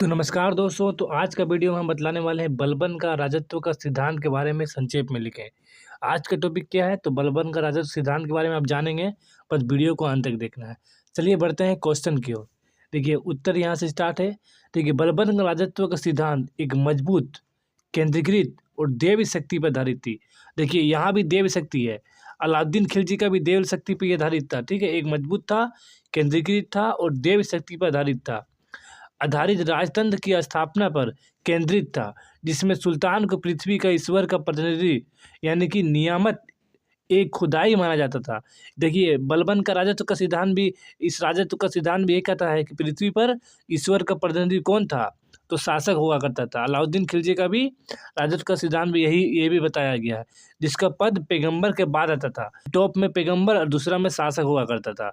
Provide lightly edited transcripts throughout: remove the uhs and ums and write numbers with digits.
तो नमस्कार दोस्तों। तो आज का वीडियो में हम बतलाने वाले हैं बलबन का राजत्व का सिद्धांत के बारे में संक्षेप में लिखें। आज का टॉपिक क्या है? तो बलबन का राजत्व सिद्धांत के बारे में आप जानेंगे, बस वीडियो को अंत तक देखना है। चलिए बढ़ते हैं क्वेश्चन की ओर। देखिए उत्तर यहाँ से स्टार्ट है। देखिए बलबन का राजत्व का सिद्धांत एक मजबूत, केंद्रीकृत और देव शक्ति पर आधारित थी। देखिए यहाँ भी देव शक्ति है, अलाउद्दीन खिलजी का भी देव शक्ति पर आधारित था। ठीक है, एक मजबूत था, केंद्रीकृत था और देव शक्ति पर आधारित राजतंत्र की स्थापना पर केंद्रित था, जिसमें सुल्तान को पृथ्वी का ईश्वर का प्रतिनिधि यानी कि नियामत एक खुदाई माना जाता था। देखिए बलबन का राजत्व का सिद्धांत भी, इस राजत्व का सिद्धांत भी ये कहता है कि पृथ्वी पर ईश्वर का प्रतिनिधि कौन था? तो शासक हुआ करता था। अलाउद्दीन खिलजी का भी राजत्व का सिद्धांत भी ये भी बताया गया है, जिसका पद पैगंबर के बाद आता था। टॉप में पैगंबर और दूसरा में शासक हुआ करता था।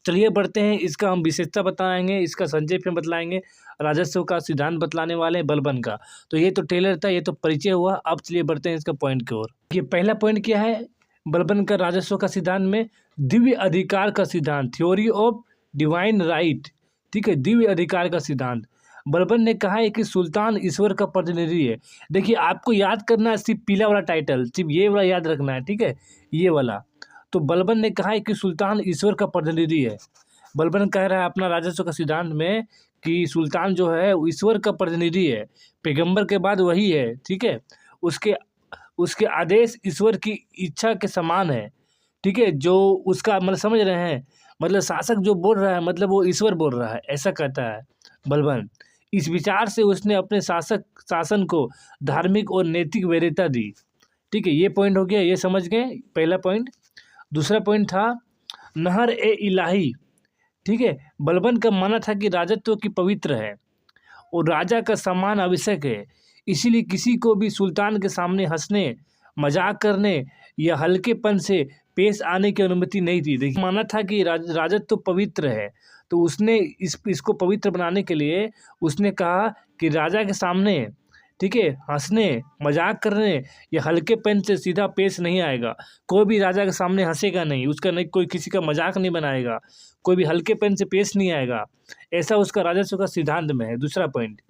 चलिए बढ़ते हैं, इसका हम विशेषता बताएंगे, इसका संक्षेप में बतलाएंगे। राजस्व का सिद्धांत बतलाने वाले हैं बलबन का। तो ये तो टेलर था, ये तो परिचय हुआ। अब चलिए बढ़ते हैं इसका पॉइंट की ओर। ये पहला पॉइंट क्या है बलबन का राजस्व का सिद्धांत में? दिव्य अधिकार का सिद्धांत, थ्योरी ऑफ डिवाइन राइट। ठीक है, दिव्य अधिकार का सिद्धांत। बलबन ने कहा है कि सुल्तान ईश्वर का प्रतिनिधि है। देखिए आपको याद करना है सिर्फ पीला वाला टाइटल, सिर्फ ये वाला याद रखना है। ठीक है, ये वाला। तो बलबन ने कहा है कि सुल्तान ईश्वर का प्रतिनिधि है। बलबन कह रहा है अपना राजस्व का सिद्धांत में कि सुल्तान जो है वो ईश्वर का प्रतिनिधि है, पैगंबर के बाद वही है। ठीक है, उसके उसके आदेश ईश्वर की इच्छा के समान है। ठीक है, जो उसका मतलब समझ रहे हैं, मतलब शासक जो बोल रहा है मतलब वो ईश्वर बोल रहा है, ऐसा कहता है बलबन। इस विचार से उसने अपने शासन को धार्मिक और नैतिक वैधता दी। ठीक है, ये पॉइंट हो गया, ये समझ गए पहला पॉइंट। दूसरा पॉइंट था नहर ए इलाही। ठीक है, बलबन का मानना था कि राजत्व की पवित्र है और राजा का सम्मान आवश्यक है, इसीलिए किसी को भी सुल्तान के सामने हंसने, मजाक करने या हल्केपन से पेश आने की अनुमति नहीं थी। देखिए माना था कि राजत्व पवित्र है, तो उसने इसको पवित्र बनाने के लिए उसने कहा कि राजा के सामने, ठीक है, हंसने, मजाक करने या हल्केपन से सीधा पेश नहीं आएगा। कोई भी राजा के सामने हंसेगा नहीं, उसका नहीं, कोई किसी का मजाक नहीं बनाएगा, कोई भी हल्केपन से पेश नहीं आएगा। ऐसा उसका राजस्व का सिद्धांत में है। दूसरा पॉइंट।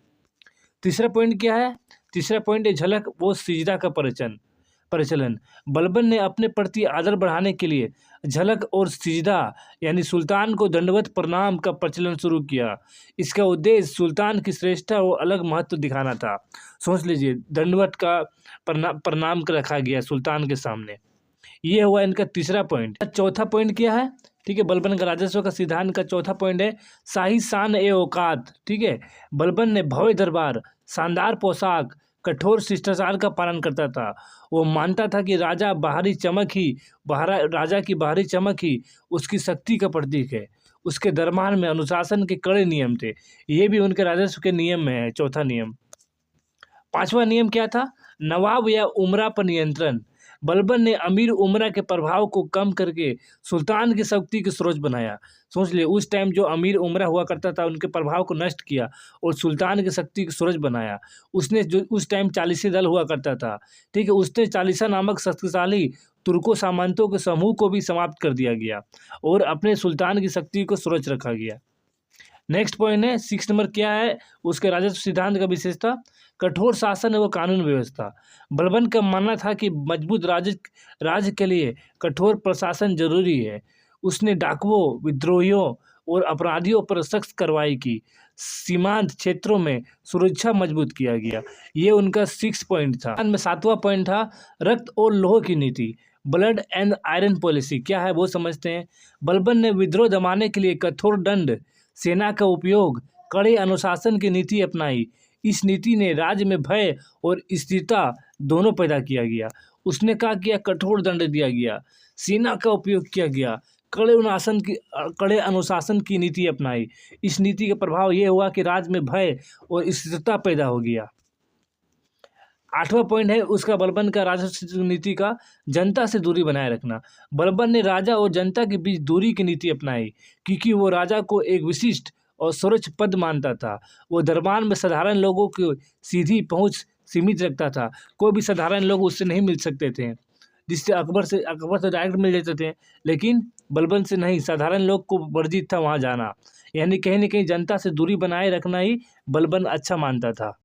तीसरा पॉइंट क्या है? तीसरा पॉइंट है झलक वो सिजदा का परिचलन। बलबन ने अपने प्रति आदर बढ़ाने के लिए झलक और सिजदा यानी सुल्तान को दंडवत प्रणाम का प्रचलन शुरू किया। इसका उद्देश्य सुल्तान की श्रेष्ठता और अलग महत्व दिखाना था। सोच लीजिए, दंडवत का प्रणाम रखा गया सुल्तान के सामने। ये हुआ इनका तीसरा पॉइंट। चौथा पॉइंट क्या है? ठीक है, बलबन का राजस्व का सिद्धांत का चौथा पॉइंट है शाही शान ए औकात। ठीक है, बलबन ने भव्य दरबार, शानदार पोशाक, कठोर शिष्टाचार का पालन करता था। वो मानता था कि राजा की बाहरी चमक ही उसकी शक्ति का प्रतीक है। उसके दरबार में अनुशासन के कड़े नियम थे। ये भी उनके राजस्व के नियम में है, चौथा नियम। पांचवा नियम क्या था? नवाब या उमरा पर नियंत्रण। बलबन ने अमीर उमरा के प्रभाव को कम करके सुल्तान की शक्ति के स्रोत बनाया। सोच ले, उस टाइम जो अमीर उमरा हुआ करता था उनके प्रभाव को नष्ट किया और सुल्तान की शक्ति के स्रोत बनाया। उसने जो उस टाइम चालीसी दल हुआ करता था, ठीक है, उसने चालीसा नामक शक्तिशाली तुर्को सामंतों के समूह को भी समाप्त कर दिया गया और अपने सुल्तान की शक्ति को सुरक्षित रखा गया। नेक्स्ट पॉइंट है 6 नंबर क्या है उसके राजस्व सिद्धांत का विशेषता? कठोर शासन व कानून व्यवस्था। बलबन का मानना था कि मजबूत राज्य के लिए कठोर प्रशासन जरूरी है। उसने डाकुओं, विद्रोहियों और अपराधियों पर सख्त कार्रवाई की। सीमांत क्षेत्रों में सुरक्षा मजबूत किया गया। ये उनका 6 पॉइंट था। में 7वां पॉइंट था रक्त और लोह की नीति, ब्लड एंड आयरन पॉलिसी। क्या है वो समझते हैं। बलबन ने विद्रोह दमाने के लिए कठोर दंड, सेना का उपयोग, कड़े अनुशासन की नीति अपनाई। इस नीति ने राज्य में भय और स्थिरता दोनों पैदा किया गया। उसने कहा किया कठोर दंड दिया गया, सेना का उपयोग किया गया, कड़े अनुशासन की नीति अपनाई। इस नीति का प्रभाव ये हुआ कि राज्य में भय और स्थिरता पैदा हो गया। 8वां पॉइंट है उसका बलबन का राजस्व नीति का जनता से दूरी बनाए रखना। बलबन ने राजा और जनता के बीच दूरी की नीति अपनाई, क्योंकि वो राजा को एक विशिष्ट और सर्वोच्च पद मानता था। वो दरबार में साधारण लोगों की सीधी पहुंच सीमित रखता था। कोई भी साधारण लोग उससे नहीं मिल सकते थे, जिससे अकबर से डायरेक्ट मिल जाते थे, लेकिन बलबन से नहीं, साधारण लोग को वर्जित था वहाँ जाना। यानी कहीं न कहीं जनता से दूरी बनाए रखना ही बलबन अच्छा मानता था।